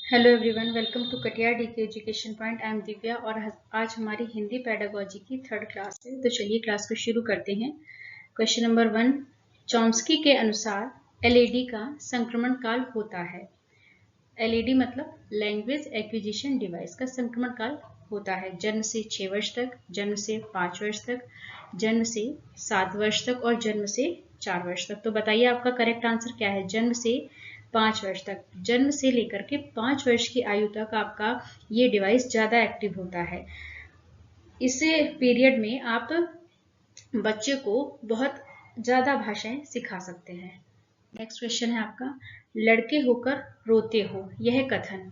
Hello everyone, welcome to Katiyar DK education point. I am Divya और आज हमारी हिंदी पेडागोजी की थर्ड क्लास है। तो चलिए क्लास को शुरू करते हैं। क्वेश्चन नंबर 1, चॉम्स्की के अनुसार एलईडी का संक्रमण काल होता है। एलईडी मतलब लैंग्वेज एक्विजिशन डिवाइस का संक्रमण काल होता है जन्म से 6 वर्ष तक, जन्म से 5 वर्ष तक, जन्म से 7 वर्ष तक और जन्म से 4 वर्ष तक। तो बताइए आपका करेक्ट आंसर क्या है। जन्म से 5 वर्ष तक, जन्म से लेकर के 5 वर्ष की आयु तक आपका ये डिवाइस ज़्यादा एक्टिव होता है। इस पीरियड में आप बच्चे को बहुत ज़्यादा भाषाएं सिखा सकते हैं। नेक्स्ट क्वेश्चन है आपका, लड़के होकर रोते हो, यह कथन।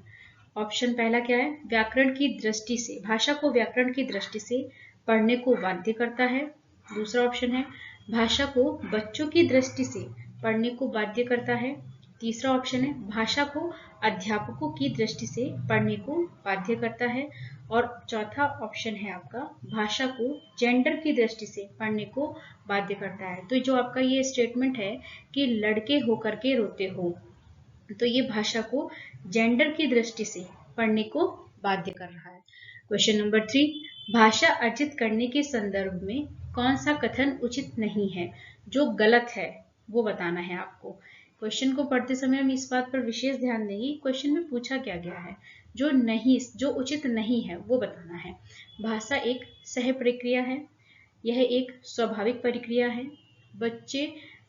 ऑप्शन पहला क्या है, व्याकरण की दृष्टि से, भाषा को व्याकरण की दृष्टि से पढ़ने को बाध्य करता है। दूसरा ऑप्शन है, भाषा को बच्चों की दृष्टि से पढ़ने को बाध्य करता है। तीसरा ऑप्शन है, भाषा को अध्यापकों की दृष्टि से पढ़ने को बाध्य करता है। और चौथा ऑप्शन है आपका, भाषा को जेंडर की दृष्टि से पढ़ने को बाध्य करता है। तो जो आपका ये स्टेटमेंट है कि लड़के होकर के रोते हो, तो ये भाषा को जेंडर की दृष्टि से पढ़ने को बाध्य कर रहा है। क्वेश्चन नंबर 3, भाषा अर्जित करने के संदर्भ में कौन सा कथन उचित नहीं है, जो गलत है वो बताना है आपको। क्वेश्चन को पढ़ते समय हम इस बात पर विशेष ध्यान देंगे, क्वेश्चन में पूछा क्या गया है। जो उचित नहीं है वो बताना है। भाषा एक सह प्रक्रिया है, यह एक स्वाभाविक प्रक्रिया है। बच्चे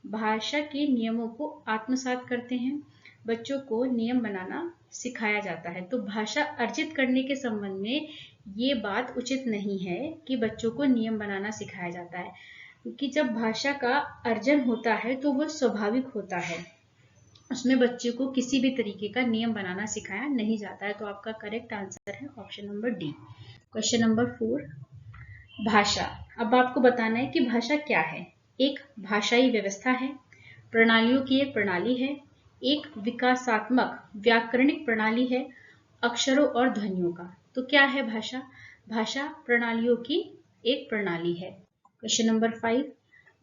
भाषा के नियमों को आत्मसात करते हैं, बच्चों को नियम बनाना सिखाया जाता है। तो भाषा अर्जित करने के संबंध में ये बात उचित नहीं है कि बच्चों को नियम बनाना सिखाया जाता है, क्योंकि जब भाषा का अर्जन होता है तो वो स्वाभाविक होता है, उसमें बच्चे को किसी भी तरीके का नियम बनाना सिखाया नहीं जाता है। तो आपका करेक्ट आंसर है option number D. Question number 4, भाषा। अब आपको बताना है कि भाषा क्या है। एक भाषाई व्यवस्था है, प्रणालियों की एक प्रणाली है, एक विकासात्मक व्याकरणिक प्रणाली है, अक्षरों और ध्वनियों का। तो क्या है भाषा? भाषा प्रणालियों की एक प्रणाली है। क्वेश्चन नंबर 5,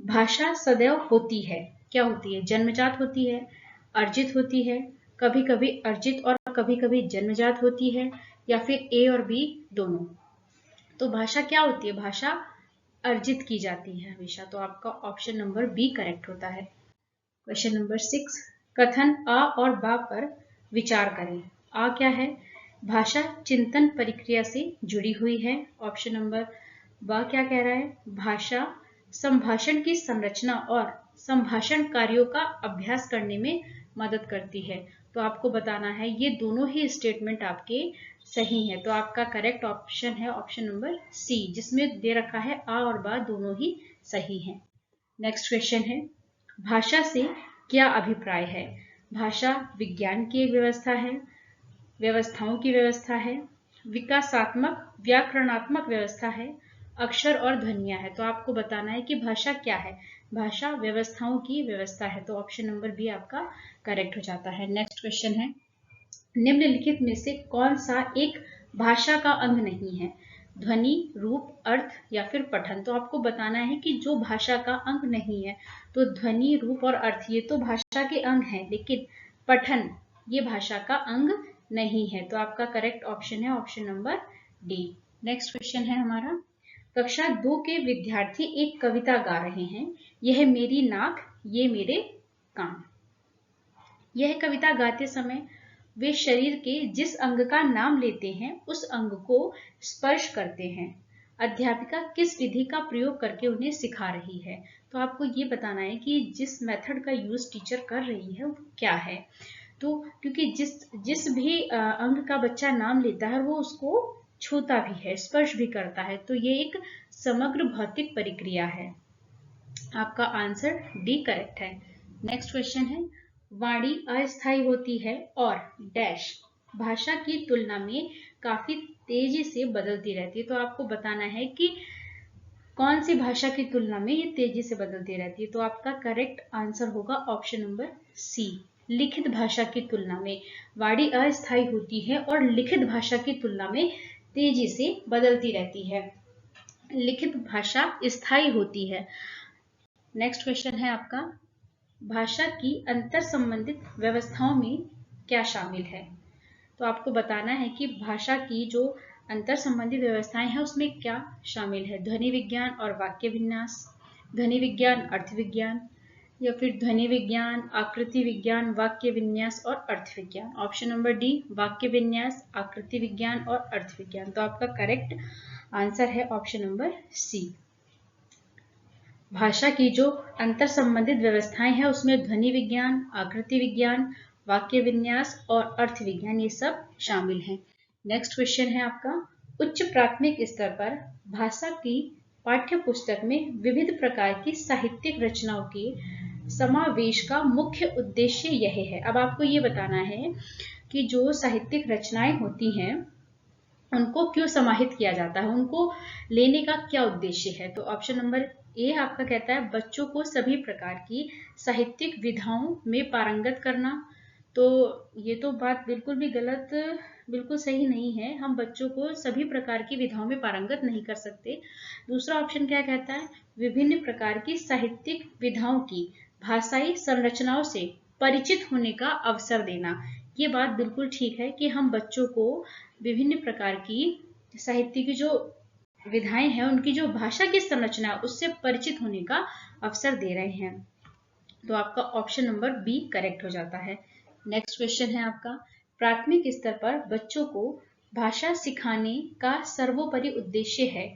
भाषा सदैव होती है। क्या होती है? जन्मजात होती है, अर्जित होती है, कभी कभी अर्जित और कभी कभी जन्मजात होती है, या फिर ए और बी दोनों। तो भाषा क्या होती है? भाषा अर्जित की जाती है हमेशा। तो आपका ऑप्शन नंबर बी करेक्ट होता है। क्वेश्चन नंबर 6, कथन आ और बा पर विचार करें। आ क्या है? भाषा चिंतन प्रक्रिया से जुड़ी हुई है। ऑप्शन नंबर बा क्या कह रहा है? भाषा संभाषण की संरचना और संभाषण कार्यों का अभ्यास करने में मदद करती है। तो आपको बताना है ये दोनों ही स्टेटमेंट आपके सही है। तो आपका करेक्ट ऑप्शन है ऑप्शन नंबर सी, जिसमें दे रखा है आ और बा दोनों ही सही है। नेक्स्ट क्वेश्चन है, भाषा से क्या अभिप्राय है? भाषा विज्ञान की एक व्यवस्था है, व्यवस्थाओं की व्यवस्था है, विकासात्मक व्याकरणात्मक व्यवस्था है, अक्षर और ध्वनियां है। तो आपको बताना है कि भाषा क्या है। भाषा व्यवस्थाओं की व्यवस्था है। तो ऑप्शन नंबर बी आपका करेक्ट हो जाता है। नेक्स्ट क्वेश्चन है, निम्नलिखित में से कौन सा एक भाषा का अंग नहीं है? ध्वनि, रूप, अर्थ या फिर पठन। तो आपको बताना है कि जो भाषा का अंग नहीं है। तो ध्वनि, रूप और अर्थ ये तो भाषा के अंग हैं, लेकिन पठन ये भाषा का अंग नहीं है। तो आपका करेक्ट ऑप्शन है option number D. Next question है हमारा, कक्षा 2 के विद्यार्थी एक कविता गा रहे हैं। यह मेरी नाक, ये मेरे कान। यह कविता गाते समय वे शरीर के जिस अंग का नाम लेते हैं उस अंग को स्पर्श करते हैं। अध्यापिका किस विधि का प्रयोग करके उन्हें सिखा रही है? तो आपको ये बताना है कि जिस मेथड का यूज टीचर कर रही है वो क्या है। तो क्योंकि जिस भी अंग का बच्चा नाम लेता है वो उसको छूता भी है, स्पर्श भी करता है। तो ये एक समग्र भौतिक प्रक्रिया है। आपका आंसर डी करेक्ट है। नेक्स्ट क्वेश्चन है, वाणी अस्थायी होती है और डैश भाषा की तुलना में काफी तेजी से बदलती रहती है। तो आपको बताना है कि कौन सी भाषा की तुलना में ये तेजी से बदलती रहती है। तो आपका करेक्ट आंसर होगा ऑप्शन नंबर सी, लिखित भाषा की तुलना में वाणी अस्थायी होती है और लिखित भाषा की तुलना में तेजी से बदलती रहती है। लिखित भाषा स्थायी होती है। नेक्स्ट क्वेश्चन है आपका, भाषा की अंतर संबंधित व्यवस्थाओं में क्या शामिल है? तो आपको बताना है कि भाषा की जो अंतर संबंधित व्यवस्थाएं हैं उसमें क्या शामिल है। ध्वनि विज्ञान और वाक्य विन्यास, ध्वनि विज्ञान अर्थ विज्ञान, या फिर ध्वनि विज्ञान, आकृति विज्ञान, वाक्य विन्यास और अर्थ विज्ञान। ऑप्शन नंबर डी, वाक्य विन्यास, आकृति विज्ञान और अर्थ विज्ञान। तो आपका करेक्ट आंसर है ऑप्शन नंबर सी। भाषा की जो अंतर संबंधित व्यवस्थाएं हैं उसमें ध्वनि विज्ञान, आकृति विज्ञान, वाक्य विन्यास और अर्थ विज्ञान ये सब शामिल हैं। नेक्स्ट क्वेश्चन है आपका, उच्च प्राथमिक स्तर पर भाषा की पाठ्य पुस्तक में विविध प्रकार की साहित्यिक रचनाओं के समावेश का मुख्य उद्देश्य यह है। अब आपको ये बताना है कि जो साहित्यिक रचनाएं होती हैं उनको क्यों समाहित किया जाता है, उनको लेने का क्या उद्देश्य है। तो ऑप्शन नंबर ए आपका कहता है बच्चों को सभी प्रकार की साहित्यिक विधाओं में पारंगत करना। तो ये तो बात बिल्कुल भी गलत, बिल्कुल सही नहीं है। हम बच्चों को सभी प्रकार की विधाओं में पारंगत नहीं कर सकते। दूसरा ऑप्शन क्या कहता है, विभिन्न प्रकार की साहित्यिक विधाओं की भाषाई संरचनाओं से परिचित होने का अवसर देना। ये बात बिल्कुल ठीक है कि हम बच्चों को विभिन्न प्रकार की साहित्य की जो विधाएं हैं उनकी जो भाषा की संरचना है उससे परिचित होने का अवसर दे रहे हैं। तो आपका ऑप्शन नंबर बी करेक्ट हो जाता है। नेक्स्ट क्वेश्चन है आपका, प्राथमिक स्तर पर बच्चों को भाषा सिखाने का सर्वोपरि उद्देश्य है।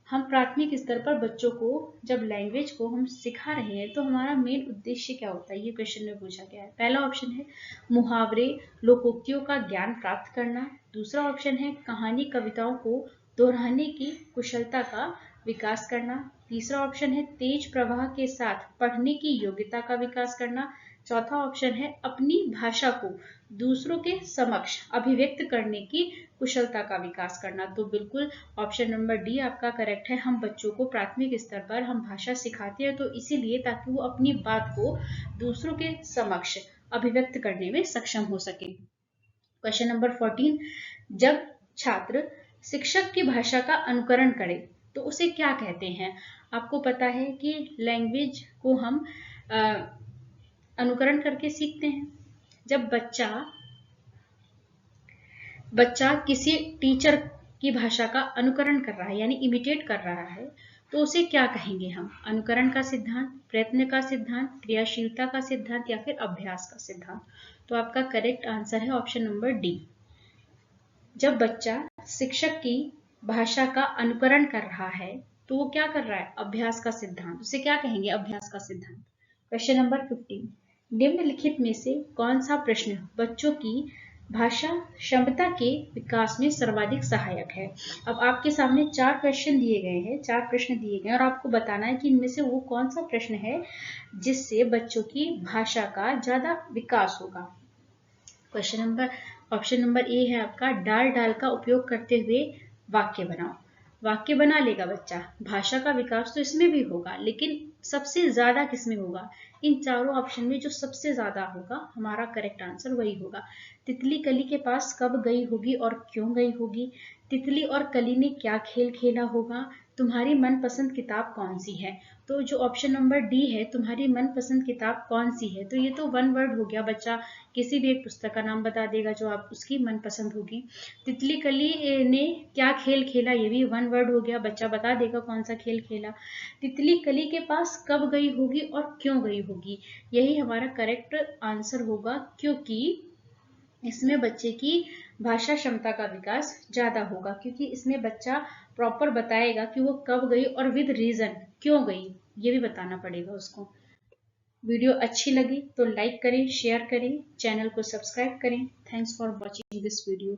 हम प्राथमिक स्तर पर बच्चों को जब लैंग्वेज को हम सिखा रहे हैं तो हमारा मेन उद्देश्य क्या होता है, ये क्वेश्चन में पूछा गया है। पहला ऑप्शन है मुहावरे लोकोक्तियों का ज्ञान प्राप्त करना। दूसरा ऑप्शन है कहानी कविताओं को दोहराने की कुशलता का विकास करना। तीसरा ऑप्शन है तेज प्रवाह के साथ पढ़ने की योग्यता का विकास करना। चौथा ऑप्शन है अपनी भाषा को दूसरों के समक्ष अभिव्यक्त करने की कुशलता का विकास करना। तो बिल्कुल ऑप्शन नंबर डी आपका करेक्ट है। हम बच्चों को प्राथमिक स्तर पर हम भाषा सिखाते हैं तो इसीलिए ताकि वो अपनी बात को दूसरों के समक्ष अभिव्यक्त करने में सक्षम हो सके। क्वेश्चन नंबर 14, जब छात्र शिक्षक की भाषा का अनुकरण करे तो उसे क्या कहते हैं। आपको पता है कि लैंग्वेज को हम अनुकरण करके सीखते हैं। जब बच्चा किसी टीचर की भाषा का अनुकरण कर रहा है यानी इमिटेट कर रहा है तो उसे क्या कहेंगे हम, अनुकरण का सिद्धांत, प्रयत्न का सिद्धांत, क्रियाशीलता का सिद्धांत या फिर अभ्यास का सिद्धांत। तो आपका करेक्ट आंसर है ऑप्शन नंबर डी। जब बच्चा शिक्षक की भाषा का अनुकरण कर रहा है तो वो क्या कर रहा है, अभ्यास का सिद्धांत, उसे क्या कहेंगे, अभ्यास का सिद्धांत। क्वेश्चन नंबर 15, निम्नलिखित में से कौन सा प्रश्न बच्चों की भाषा क्षमता के विकास में सर्वाधिक सहायक है। अब आपके सामने 4 क्वेश्चन दिए गए हैं, 4 प्रश्न दिए गए और आपको बताना है कि इनमें से वो कौन सा प्रश्न है जिससे बच्चों की भाषा का ज्यादा विकास होगा। Question number option number A है आपका, डाल डाल का उपयोग करते हुए वाक्य बनाओ। वाक्य बना लेगा बच्चा, भाषा का विकास तो इसमें भी होगा लेकिन सबसे ज्यादा किसमें होगा, इन चारों ऑप्शन में जो सबसे ज्यादा होगा हमारा करेक्ट आंसर वही होगा। तितली कली के पास कब गई होगी और क्यों गई होगी, तितली और कली ने क्या खेल खेला होगा, तुम्हारी मनपसंद किताब कौन सी है। तो जो ऑप्शन नंबर डी है, तुम्हारी मनपसंद किताब कौन सी है, तो ये तो वन वर्ड हो गया, बच्चा किसी भी एक पुस्तक का नाम बता देगा जो आप उसकी मनपसंद होगी। तितली कली ने क्या खेल खेला, ये भी वन वर्ड हो गया, बच्चा बता देगा कौन सा खेल खेला। तितली कली के पास कब गई होगी और क्यों गई होगी, यही हमारा करेक्ट आंसर होगा क्योंकि इसमें बच्चे की भाषा क्षमता का विकास ज्यादा होगा, क्योंकि इसमें बच्चा प्रॉपर बताएगा कि वो कब गई और विद रीजन क्यों गई, ये भी बताना पड़ेगा उसको। वीडियो अच्छी लगी तो लाइक करें, शेयर करें, चैनल को सब्सक्राइब करें। Thanks for watching this video.